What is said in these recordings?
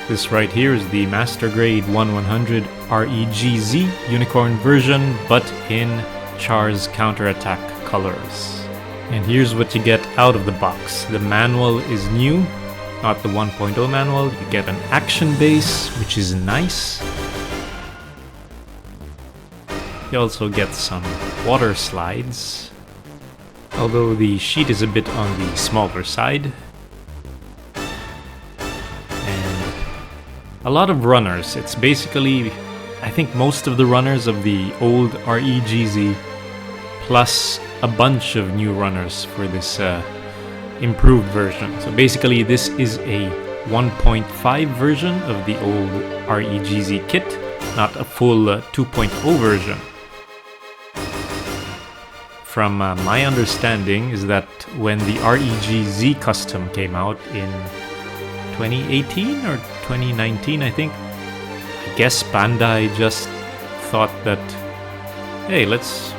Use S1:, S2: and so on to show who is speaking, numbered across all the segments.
S1: This right here is the Master Grade 1100 REGZ Unicorn version, but in Char's counterattack colors. And here's what you get out of the box. The manual is new, not the 1.0 manual. You get an action base, which is nice. You also get some water slides, although the sheet is a bit on the smaller side. And a lot of runners. It's basically, I think, most of the runners of the old REGZ, plus a bunch of new runners for this improved version. So basically this is a 1.5 version of the old REGZ kit, not a full 2.0 version. From my understanding is that when the REGZ custom came out in 2018 or 2019, I think, I guess Bandai just thought that, hey, let's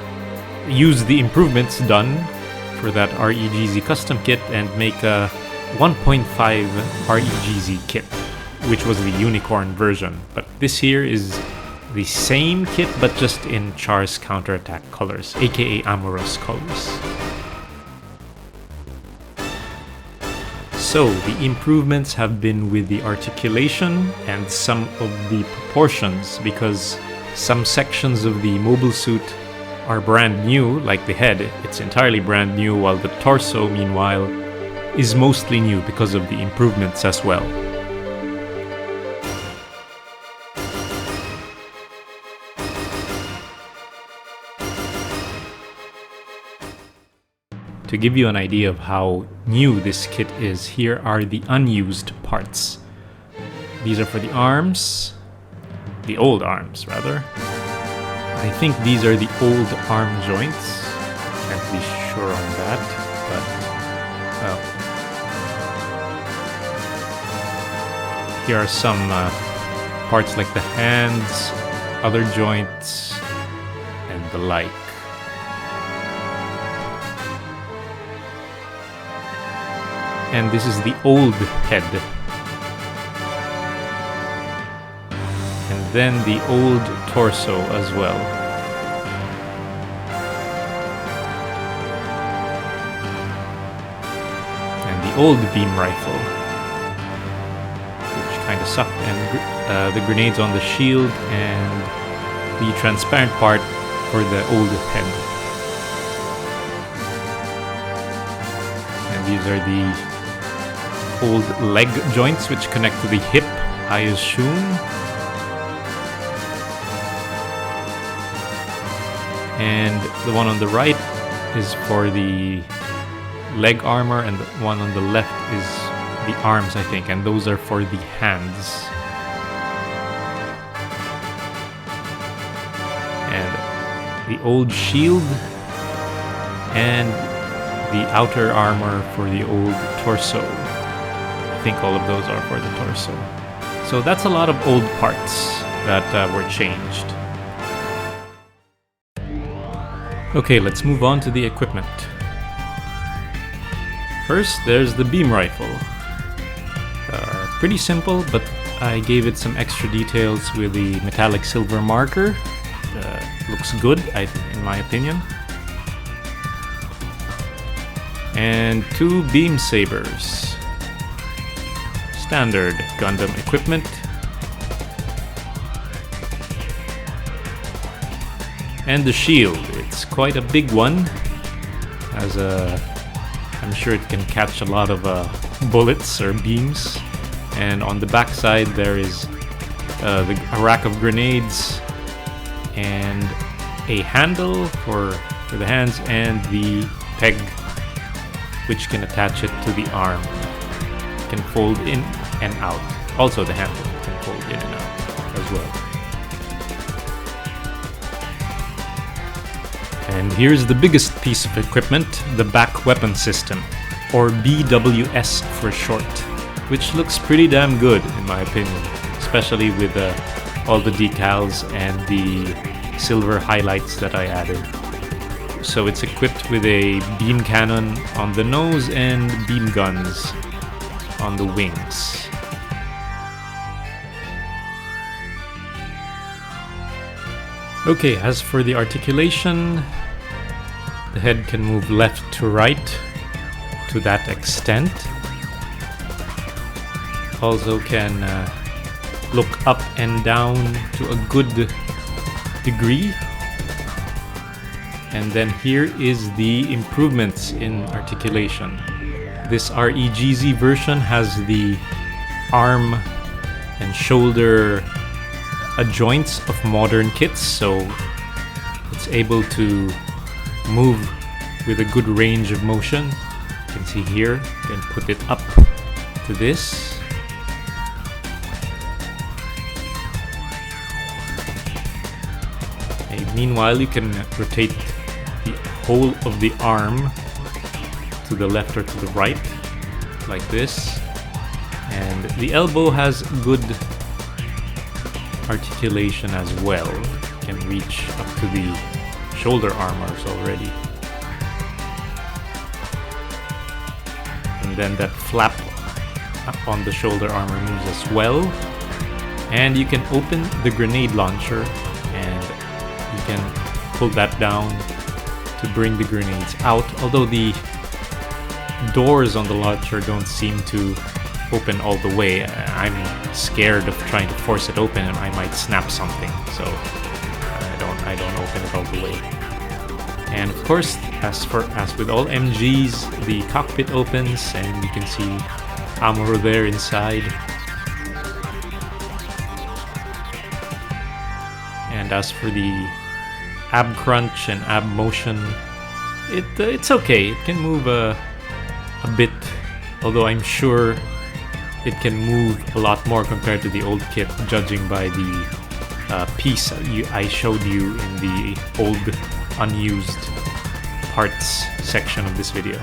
S1: use the improvements done for that REGZ custom kit and make a 1.5 REGZ kit, which was the Unicorn version. But this here is the same kit, but just in Char's counterattack colors, aka Amorous colors. So the improvements have been with the articulation and some of the proportions, because some sections of the mobile suit are brand new, like the head, it's entirely brand new, while the torso, meanwhile, is mostly new because of the improvements as well. To give you an idea of how new this kit is, here are the unused parts. These are for the arms, the old arms rather. I think these are the old arm joints. Can't be sure on that, but well. Here are some parts like the hands, other joints, and the like. And this is the old head. And then the old torso as well. And the old beam rifle, which kind of sucked, and the grenades on the shield, and the transparent part for the old head. And these are the old leg joints which connect to the hip, I assume. And the one on the right is for the leg armor, and the one on the left is the arms, I think, and those are for the hands. And the old shield and the outer armor for the old torso. I think all of those are for the torso. So that's a lot of old parts that were changed. Okay, let's move on to the equipment. First, there's the beam rifle. Pretty simple, but I gave it some extra details with the metallic silver marker. Looks good, in my opinion. And 2 beam sabers. Standard Gundam equipment. And the shield. It's quite a big one. I'm sure it can catch a lot of bullets or beams. And on the back side there is a rack of grenades and a handle for the hands, and the peg which can attach it to the arm. It can fold in and out. Also the handle can fold in and out as well. And here's the biggest piece of equipment, the back weapon system, or BWS for short, which looks pretty damn good in my opinion, especially with all the decals and the silver highlights that I added. So it's equipped with a beam cannon on the nose and beam guns on the wings. Okay, as for the articulation, the head can move left to right to that extent. Also can look up and down to a good degree. And then here is the improvements in articulation. This REGZ version has the arm and shoulder joints of modern kits, so it's able to move with a good range of motion. You can see here, you can put it up to this. Meanwhile, you can rotate the whole of the arm to the left or to the right, like this. And the elbow has good articulation as well. You can reach up to the shoulder armors already. And then that flap on the shoulder armor moves as well. And you can open the grenade launcher and you can pull that down to bring the grenades out, although the doors on the launcher don't seem to open all the way. I'm scared of trying to force it open and I might snap something, so I don't open it all the way. And of course, as with all MGs, the cockpit opens and you can see Amuro there inside. And as for the ab crunch and ab motion, it's okay. It can move a bit, although I'm sure it can move a lot more compared to the old kit, judging by the piece I showed you in the old unused parts section of this video.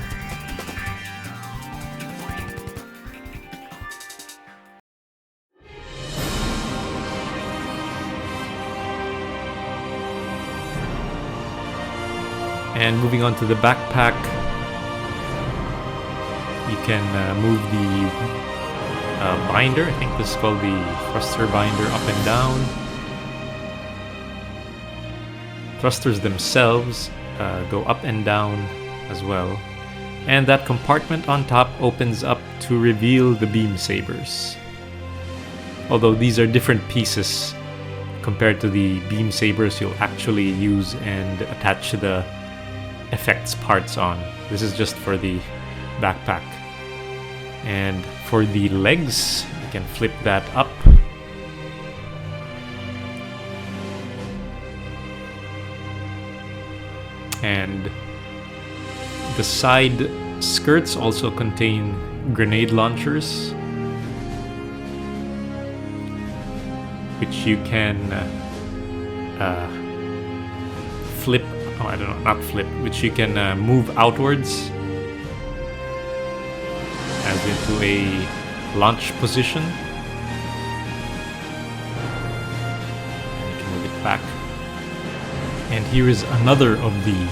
S1: And moving on to the backpack, you can move the binder. I think this is called the thruster binder, up and down. Thrusters themselves go up and down as well. And that compartment on top opens up to reveal the beam sabers. Although these are different pieces compared to the beam sabers you'll actually use and attach the effects parts on. This is just for the backpack. And for the legs, you can flip that up. And the side skirts also contain grenade launchers, which you can flip. Oh, I don't know, not flip, which you can move outwards as into a launch position. And you can move it back. And here is another of the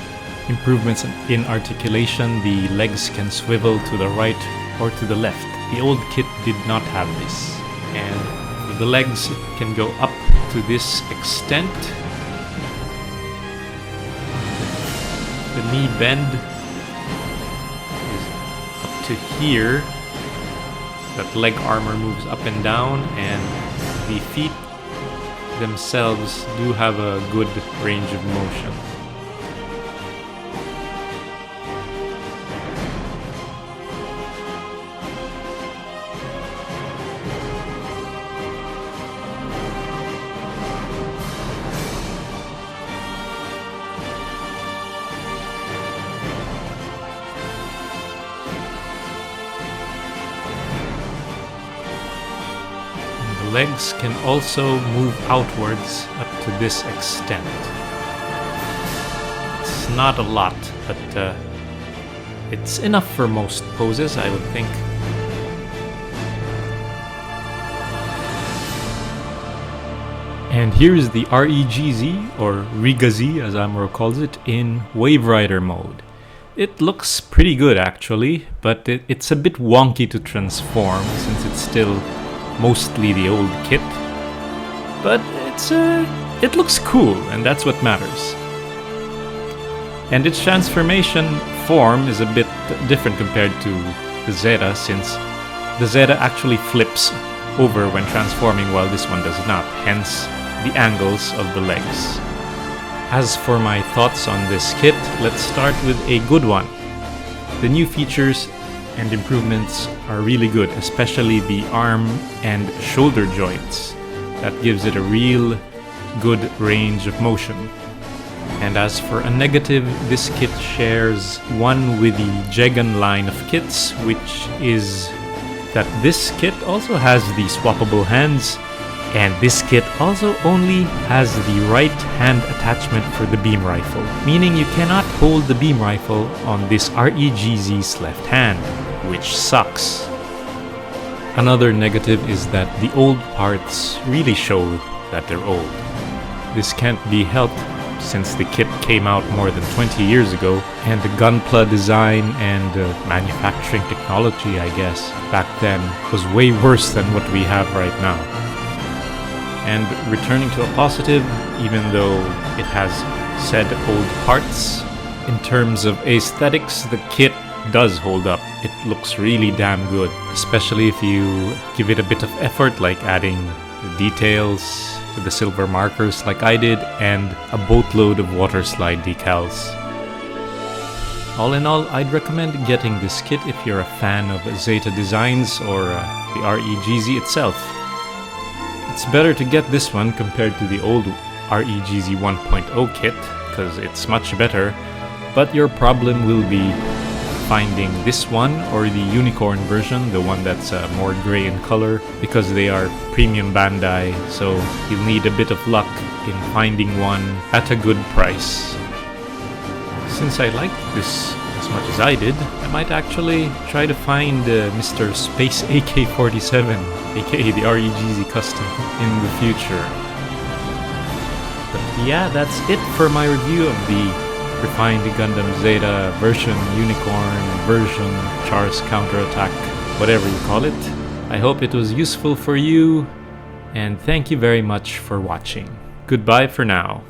S1: improvements in articulation. The legs can swivel to the right or to the left. The old kit did not have this. And the legs can go up to this extent. The knee bend is up to here. That leg armor moves up and down, and the feet themselves do have a good range of motion. Legs can also move outwards up to this extent. It's not a lot, but it's enough for most poses, I would think. And here's the REGZ, or REGZ as Amuro calls it, in Waverider mode. It looks pretty good actually, but it's a bit wonky to transform since it's still mostly the old kit, but it looks cool, and that's what matters. And its transformation form is a bit different compared to the Zeta, since the Zeta actually flips over when transforming while this one does not, hence the angles of the legs. As for my thoughts on this kit, let's start with a good one. The new features and improvements are really good, especially the arm and shoulder joints. That gives it a real good range of motion. And as for a negative, this kit shares one with the Jegan line of kits, which is that this kit also has the swappable hands, and this kit also only has the right hand attachment for the beam rifle, meaning you cannot hold the beam rifle on this REGZ's left hand, which sucks. Another negative is that the old parts really show that they're old. This can't be helped since the kit came out more than 20 years ago, and the Gunpla design and manufacturing technology, I guess, back then was way worse than what we have right now. And returning to a positive, even though it has said old parts, in terms of aesthetics, the kit does hold up. It looks really damn good, especially if you give it a bit of effort, like adding the details with the silver markers like I did, and a boatload of waterslide decals. All in all, I'd recommend getting this kit if you're a fan of Zeta designs or the REGZ itself. It's better to get this one compared to the old REGZ 1.0 kit, because it's much better, but your problem will be finding this one or the unicorn version, the one that's more gray in color, because they are premium Bandai, so you'll need a bit of luck in finding one at a good price. Since I liked this as much as I did, I might actually try to find Mr. Space AK-47, aka the REGZ custom, in the future. But yeah, that's it for my review of the refined Gundam Zeta version, Unicorn version, Char's Counterattack, whatever you call it. I hope it was useful for you, and thank you very much for watching. Goodbye for now.